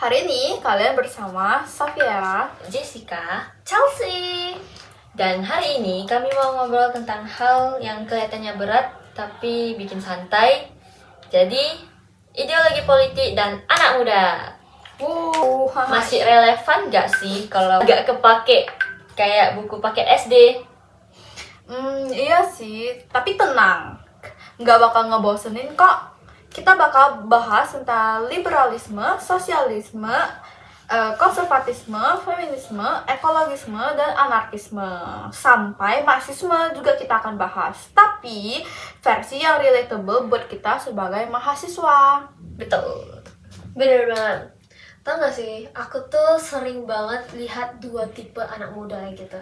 Hari ini kalian bersama Safiera, Jessica, Chelsea. dan hari ini kami mau ngobrol tentang hal yang kelihatannya berat tapi bikin santai. Jadi, ideologi politik dan anak muda. Masih relevan gak sih kalau gak kepake kayak buku paket SD? Iya sih, tapi tenang, nggak bakal ngebosenin kok. Kita bakal bahas tentang liberalisme, sosialisme, konservatisme, feminisme, ekologisme, dan anarkisme. Sampai marxisme juga kita akan bahas. Tapi versi yang relatable buat kita sebagai mahasiswa. Betul. Bener banget. Tau gak sih, aku tuh sering banget lihat dua tipe anak muda gitu.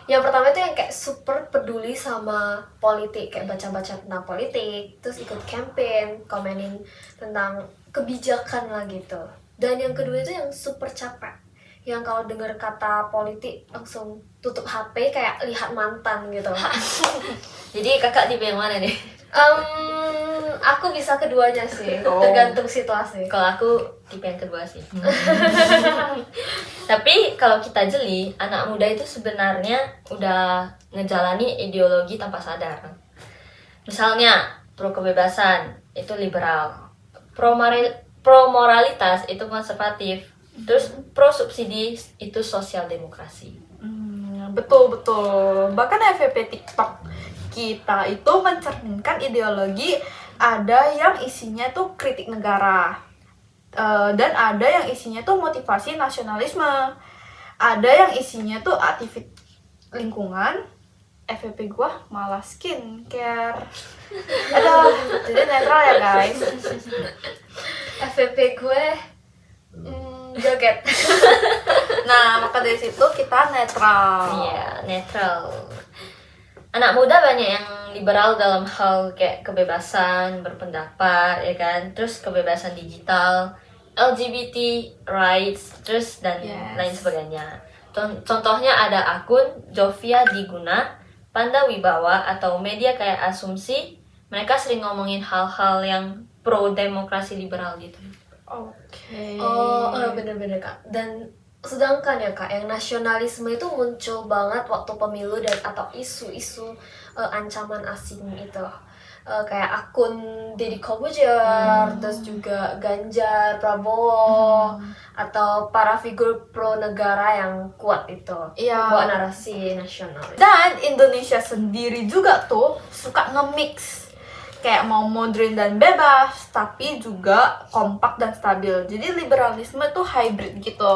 Yang pertama itu yang kayak super peduli sama politik, kayak baca-baca tentang politik, terus ikut campaign, komenin tentang kebijakan lah gitu. Dan yang kedua itu yang super capek, yang kalau dengar kata politik langsung tutup HP kayak lihat mantan gitu. Jadi kakak tipe yang mana nih? Aku bisa keduanya sih, tergantung situasi. Kalau aku tipe yang kedua sih. Tapi kalau kita jeli, anak muda itu sebenarnya udah ngejalani ideologi tanpa sadar. Misalnya, pro kebebasan itu liberal, pro moralitas itu konservatif, terus pro subsidi itu sosial demokrasi. Betul. Bahkan FYP TikTok kita itu mencerminkan ideologi, ada yang isinya tuh kritik negara, dan ada yang isinya tuh motivasi nasionalisme, ada yang isinya tuh aktivis lingkungan. FVP gua malah skincare. Aduh, jadi netral ya guys. FVP gue joget. Nah, maka dari situ kita netral. Iya, netral. Anak muda banyak yang liberal dalam hal kayak kebebasan berpendapat, ya kan? Terus kebebasan digital, LGBT rights, terus dan lain sebagainya. Contohnya ada akun Jovia Diguna, Panda Wibawa, atau media kayak Asumsi. Mereka sering ngomongin hal-hal yang pro demokrasi liberal gitu. Oke. Oh, bener-bener Kak. Dan sedangkan ya Kak, yang nasionalisme itu muncul banget waktu pemilu dan atau isu-isu ancaman asing itu. Kayak akun Deddy Corbuzier, terus juga Ganjar, Prabowo, atau para figur pro negara yang kuat itu. Iya. Buat narasi nasionalis. Dan Indonesia sendiri juga tuh suka nge-mix, kayak mau modern dan bebas, tapi juga kompak dan stabil. Jadi liberalisme tuh hybrid gitu.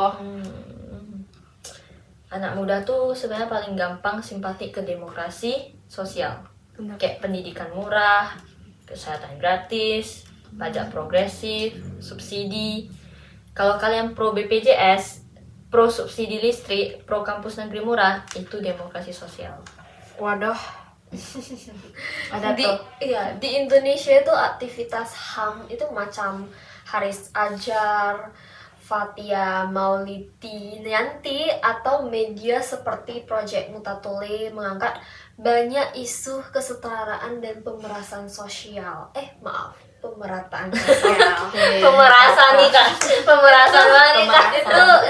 Anak muda tuh sebenarnya paling gampang simpati ke demokrasi sosial. Benar. Kayak pendidikan murah, kesehatan gratis, pajak progresif, subsidi. Kalau kalian pro BPJS, pro subsidi listrik, pro kampus negeri murah, itu demokrasi sosial. Waduh. Ada di tuh. Iya, di Indonesia itu aktivitas HAM itu macam Haris Ajar, Fathia Maulidi Yanti, atau media seperti Project Mutatuli mengangkat banyak isu kesetaraan dan pemerataan sosial. Pemerataan sosial. Pemerasan nih kak, pemerasan banget nih kak.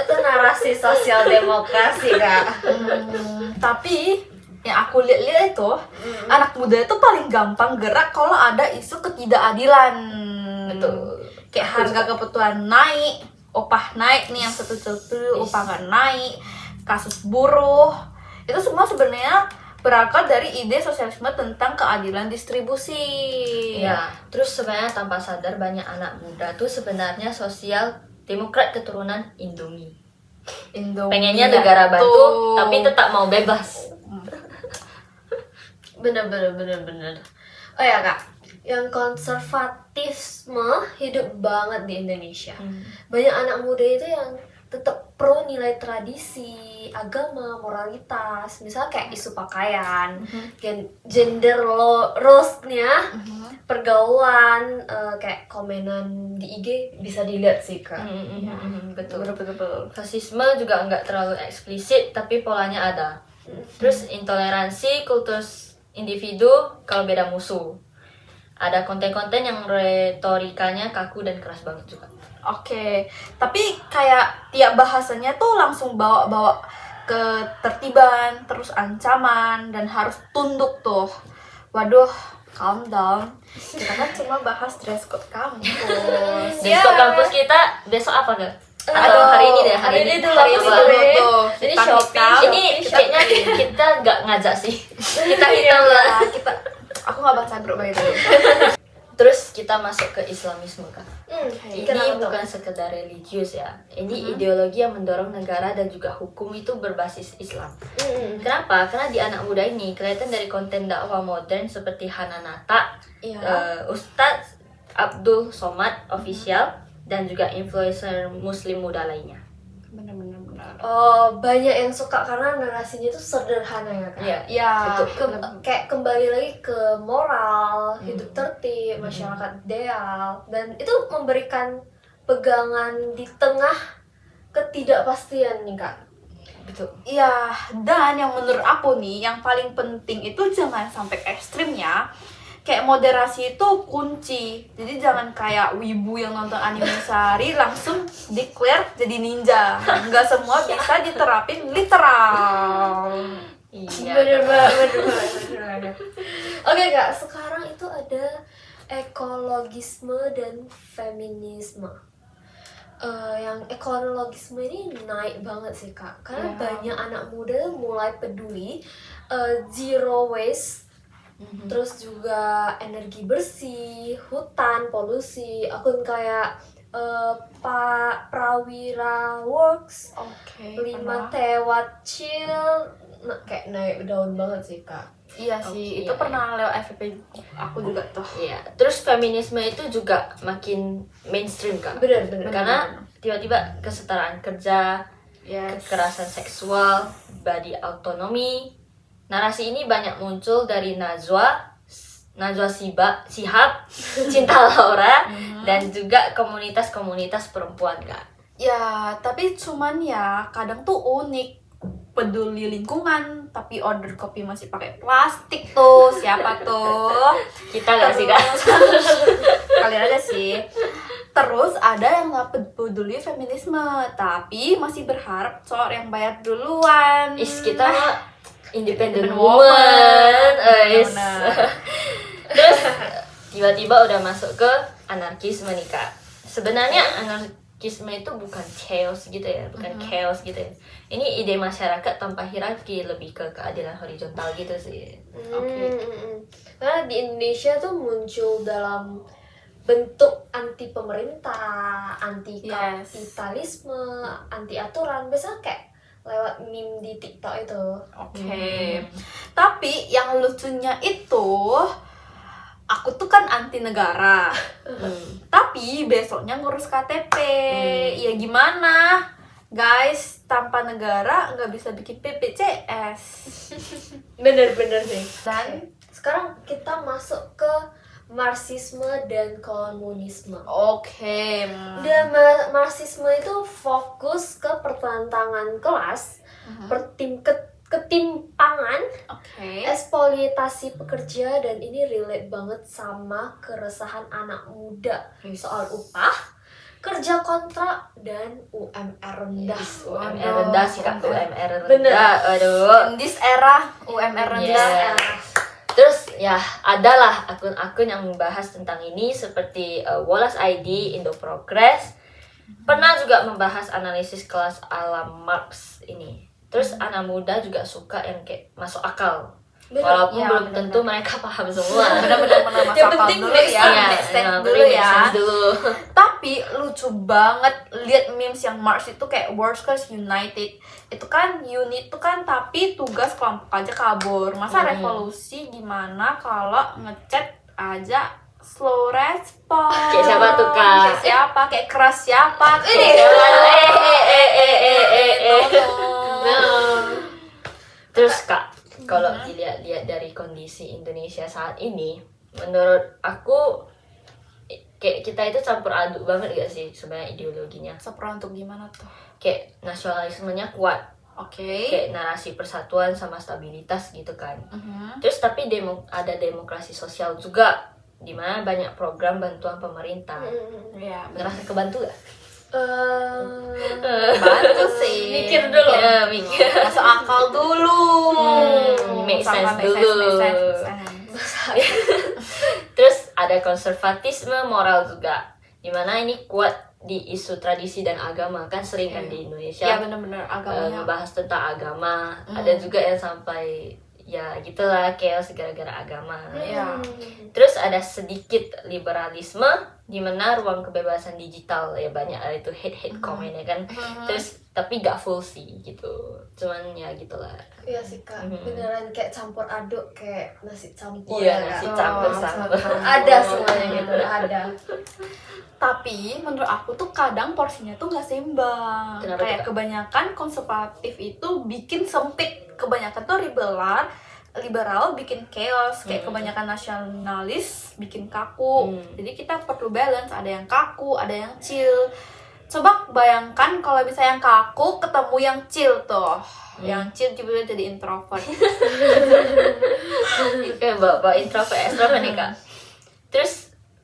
Itu narasi sosial demokrasi Kak. Tapi yang aku lihat itu anak muda itu paling gampang gerak kalau ada isu ketidakadilan. Betul. Kayak harga kebutuhan naik, upah naik nih yang satu upah nggak naik, kasus buruh. Itu semua sebenarnya berangkat dari ide sosialisme tentang keadilan distribusi. Iya, terus sebenarnya tanpa sadar banyak anak muda tuh sebenarnya sosial demokrat keturunan Indomie. Pengennya negara bantu, tuh. tapi tetap mau bebas. Bener. Oh ya Kak, yang konservatisme hidup banget di Indonesia. Banyak anak muda itu yang tetap pro nilai tradisi, agama, moralitas. Misalnya kayak isu pakaian, gender roles-nya, pergaulan, kayak komenan di IG bisa dilihat sih Kak. Betul. Fasisme juga nggak terlalu eksplisit, tapi polanya ada. Terus intoleransi, kultus individu kalau beda musuh. ada konten-konten yang retorikanya kaku dan keras banget juga. Oke, tapi kayak tiap bahasanya tuh langsung bawa-bawa ketertiban, terus ancaman, dan harus tunduk tuh. Waduh, calm down. Kita kan cuma bahas dress code kampus. Di kampus kita besok apa gak? Atau Aduh, hari ini deh, hari ini dulu Hari aku ini sore. dulu tuh. Ini Kita Shopee. hitam. Ini kayaknya kita nggak ngajak sih. Kita hitam lah. Ya, kita aku nggak baca grup by the way. Terus kita masuk ke Islamisme Kak. Ini Kenapa tuh? bukan sekedar religius ya. Ini ideologi yang mendorong negara dan juga hukum itu berbasis Islam. Kenapa? Karena di anak muda ini kelihatan dari konten dakwah modern seperti Hananata, Iya. Ustadz Abdul Somad Official, dan juga influencer muslim muda lainnya. Benar-benar. Oh, banyak yang suka karena narasinya itu sederhana ya Kak. Iya, Ya, betul. Kayak kembali lagi ke moral, hidup tertib, masyarakat ideal, dan itu memberikan pegangan di tengah ketidakpastian nih Kak. Betul. Iya, dan yang menurut aku nih, yang paling penting itu jangan sampai ekstrim ya. Kayak moderasi itu kunci. Jadi jangan kayak wibu yang nonton anime sehari langsung declare jadi ninja. Nggak semua bisa diterapin literal. Iya. Bener banget. Oke Kak, sekarang itu ada ekologisme dan feminisme. Yang ekologisme ini naik banget sih Kak, karena Ya. banyak anak muda mulai peduli zero waste, terus juga energi bersih, hutan, polusi, akun kayak Pak Prawira Works, Oke. 5T Watt Chill, kayak naik daun banget sih Kak. Iya sih, Oke, itu iya, pernah lewat FVP aku juga tuh. Iya. Terus feminisme itu juga makin mainstream Kak. Bener. Karena tiba-tiba kesetaraan kerja, Yes. kekerasan seksual, body autonomy. Narasi ini banyak muncul dari Najwa Shihab, Cinta Laura, dan juga komunitas-komunitas perempuan Kak. Ya, tapi cuman ya kadang tuh unik. Peduli lingkungan, tapi order kopi masih pakai plastik tuh. Siapa tuh? Kita nggak sih Kak? Kalian aja sih. Terus ada yang nggak peduli feminisme, tapi masih berharap cowok yang bayar duluan. Kita mah independent Independent woman. Benar. Terus tiba-tiba udah masuk ke anarkisme nih Kak. Sebenarnya anarkisme itu bukan chaos gitu ya, bukan chaos gitu ya. Ini ide masyarakat tanpa hierarki, lebih ke keadilan horizontal gitu sih. Oke. Karena di Indonesia tuh muncul dalam bentuk anti pemerintah, anti kapitalisme, anti aturan, biasanya kayak lewat meme di TikTok itu. Oke. Tapi yang lucunya itu aku tuh kan anti negara. Tapi besoknya ngurus KTP. Ya gimana? Guys, tanpa negara nggak bisa bikin PPCS. Bener-bener sih. Dan Sekarang kita masuk ke Marxisme dan komunisme. oke. Dan Marxisme itu fokus ke pertentangan kelas, ketimpangan, Oke. eksploitasi pekerja, dan ini relate banget sama keresahan anak muda soal upah, kerja kontrak, dan UMR rendah. UMR rendah sih Kak, UMR rendah. Bener. Aduh. In this era UMR rendah. Yes. Terus ya adalah akun-akun yang membahas tentang ini seperti Wallace ID, Indo Progress. Pernah juga membahas analisis kelas ala Marx ini. Terus anak muda juga suka yang kayak masuk akal. Bener. Walaupun Ya, belum bener-bener. tentu mereka paham semua. Benar-benar masuk Yang akal penting dulu make ya. sense. Make sense yang dulu penting make ya. sense dulu. Tapi lucu banget lihat memes yang Marx itu kayak Workers United. Itu kan unit tuh kan tapi tugas kelompok aja kabur. Masa revolusi gimana kalau ngechat aja slow respon. Kayak siapa tuh, Kak? Kayak siapa? Kayak keras siapa? Ini. Terus Kak, kalau dilihat-lihat dari kondisi Indonesia saat ini, menurut aku kayak kita itu campur aduk banget gak sih sebenarnya ideologinya. Seperti untuk gimana tuh? Kayak nasionalismenya kuat, Oke. kayak narasi persatuan sama stabilitas gitu kan. Terus tapi ada demokrasi sosial juga, di mana banyak program bantuan pemerintah. Ya, Ngerasa kebantu gak? bantu sih. Mikir dulu. Ya, mikir. Masuk akal dulu. Make sense Sampai dulu. make sense. Terus ada konservatisme moral juga, dimana ini kuat di isu tradisi dan agama, kan sering kan di Indonesia Ya benar-benar agamanya. ngebahas tentang agama. Ada juga yang sampai ya gitulah chaos gara-gara agama. Ya. Terus ada sedikit liberalisme, dimana ruang kebebasan digital ya banyak itu hate comment ya kan. Terus tapi gak full sih gitu, cuman ya gitulah. Iya sih Kak, beneran kayak campur aduk kayak nasi campur. Iya, ya, nasi Kak? campur-campur. Ada semuanya gitu, ada. Tapi menurut aku tuh kadang porsinya tuh nggak seimbang. Kenapa tuh, Kayak Kak? kebanyakan konservatif itu bikin sempit. Kebanyakan tuh liberal bikin chaos. Kayak kebanyakan nasionalis bikin kaku. Jadi kita perlu balance. Ada yang kaku, ada yang chill. Coba bayangkan kalau misalnya yang kaku ketemu yang chill tuh. Yang chill tiba-tiba jadi introvert. Kayak bapak introvert extrovert nih Kak. Terus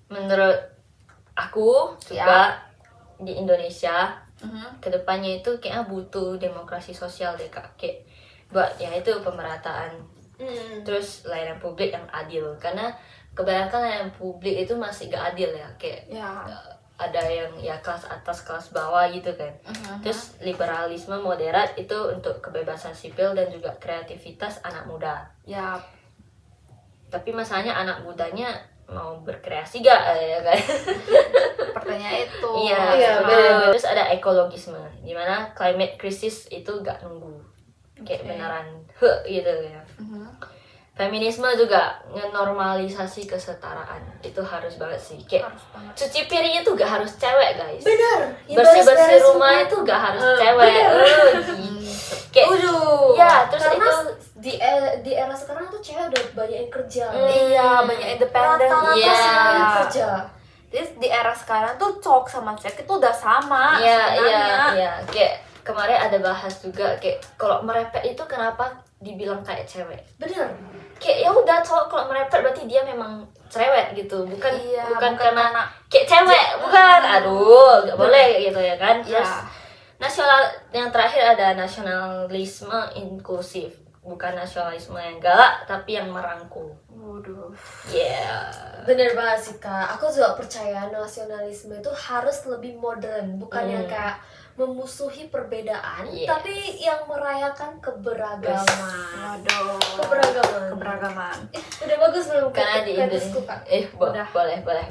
menurut aku juga di Indonesia kedepannya itu kayaknya butuh demokrasi sosial deh Kak, kayak buat ya itu pemerataan, terus layanan publik yang adil, karena kebanyakan layanan publik itu masih gak adil ya, kayak Ya. ada yang ya kelas atas kelas bawah gitu kan. Terus liberalisme moderat itu untuk kebebasan sipil dan juga kreativitas anak muda. Ya. Tapi masalahnya anak mudanya mau berkreasi gak ya kan? Pertanyaan itu. Iya, Iya, bener. Terus ada ekologisme, dimana climate crisis itu gak nunggu, kayak Oke. beneran gitu ya. Feminisme juga ngenormalisasi kesetaraan, itu harus banget sih. Kayak Harus banget. cuci piringnya tuh gak harus cewek guys. Bener. Bersih-bersih rumah itu gak harus cewek. Kayak ya, terus karena itu di era sekarang tuh cewek udah banyak yang kerja. Iya, banyak independen. Rata-rata Iya. semua yang kerja. Jadi di era sekarang tuh cowok sama cewek itu udah sama iya, sebenarnya. iya. Kayak kemarin ada bahas juga kayak kalau merepet itu kenapa dibilang kayak cewek. Bener. Kayak ya udah cowok kalau merepet berarti dia memang cewek gitu, bukan Iya, bukan bukan karena karena- kayak cewek, bukan. Aduh, nggak boleh gitu ya kan. Iya. Terus nasional yang terakhir ada nasionalisme inklusif, bukan nasionalisme yang galak tapi yang merangkul. Waduh. Yeah. Bener banget sih Kak. Aku juga percaya nasionalisme itu harus lebih modern, bukan yang kayak memusuhi perbedaan, Yes. tapi yang merayakan keberagaman. Waduh. Keberagaman. Udah bagus belum? Karena di Indonesia, Indonesia, Kak? Udah. boleh. Boleh.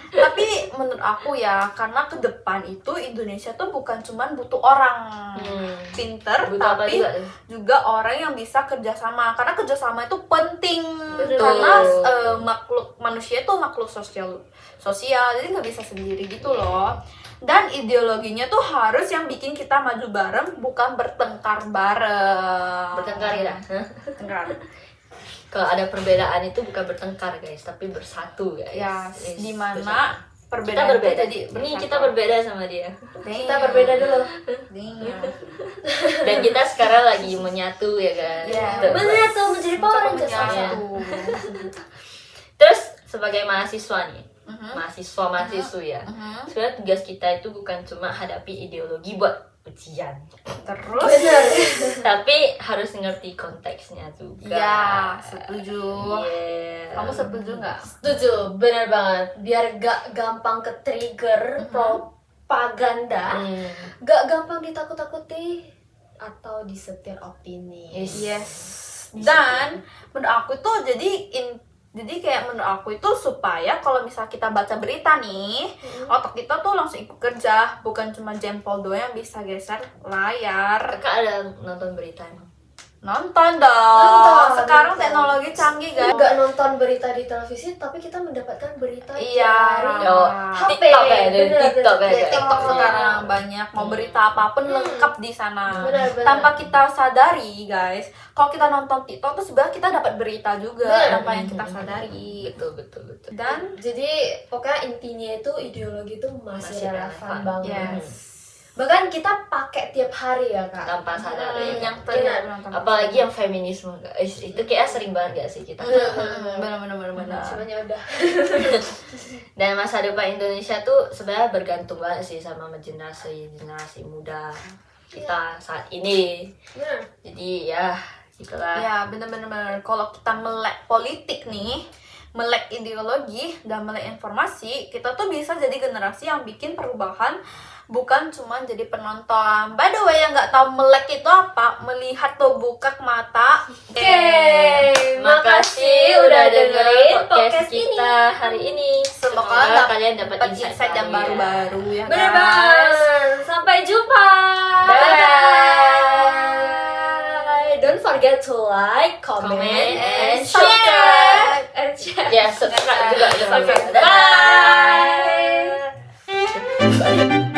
Tapi menurut aku ya, karena ke depan itu Indonesia tuh bukan cuman butuh orang pinter, Butuh apa tapi juga? juga orang yang bisa kerjasama. Karena kerjasama itu penting. Betul. Karena manusia itu makhluk sosial, jadi nggak bisa sendiri gitu loh. Dan ideologinya tuh harus yang bikin kita maju bareng, bukan bertengkar bareng. Bertengkar ya? Hah? Bertengkar. Kalau ada perbedaan itu bukan bertengkar guys, tapi bersatu guys. Ya, Yes, di bersatu. mana kita perbedaan berbeda. itu jadi Ini bersatu. kita berbeda sama dia. Kita berbeda dulu. Dan kita sekarang lagi menyatu ya kan. Iya. Tuh. Menyatu menjadi Power Rangers. Menyatu. Terus sebagai mahasiswa nih, mahasiswi ya. Sebenarnya tugas kita itu bukan cuma hadapi ideologi buat ujian, Terus Bener. tapi harus ngerti konteksnya juga. ya, setuju. Yeah. Kamu setuju nggak? Setuju, bener banget. Biar gak gampang ke trigger propaganda, gak gampang ditakut-takuti atau disetir opini. Yes. Dan menurut aku tuh jadi kayak menurut aku itu supaya kalau misal kita baca berita nih, otak kita tuh langsung ikut kerja, bukan cuma jempol doang yang bisa geser layar. Kakak ada nonton berita emang? Nonton dong. Nonton, Sekarang nonton. teknologi canggih guys. Nggak nonton berita di televisi, tapi kita mendapatkan berita Iya. dari Oh, HP. TikTok ya, dari Bener, TikTok bener. ya. TikTok Iya. sekarang banyak mau berita apapun lengkap di sana. Benar, benar. Tanpa kita sadari, guys. Kalau kita nonton TikTok tuh sebenarnya kita dapat berita juga Benar. tanpa yang kita sadari. Betul. Dan Jadi pokoknya intinya itu ideologi itu masih Masih relevan relevan. banget. yes. Bahkan kita pakai tiap hari ya kak. tanpa sadar ya. yang Iya. Apalagi yang feminisme guys, itu kayak sering banget gak sih kita. Benar. Sebenarnya udah. Dan masa depan Indonesia tuh sebenarnya bergantung banget sih sama generasi muda kita saat ini. Bener. Jadi ya gitulah. Ya bener-bener kalau kita melek politik nih, melek ideologi dan melek informasi, kita tuh bisa jadi generasi yang bikin perubahan, bukan cuma jadi penonton. By the way, yang nggak tahu melek itu apa, melihat tuh buka mata. Oke, Makasih udah dengerin podcast ini. kita hari ini. Semoga kalian dapat dapat insight yang baru-baru ya Bener guys. banget. Sampai jumpa. Bye. Don't forget to like, comment, Comment and and share. And share. Ya, subscribe juga jangan lupa. Bye. Bye.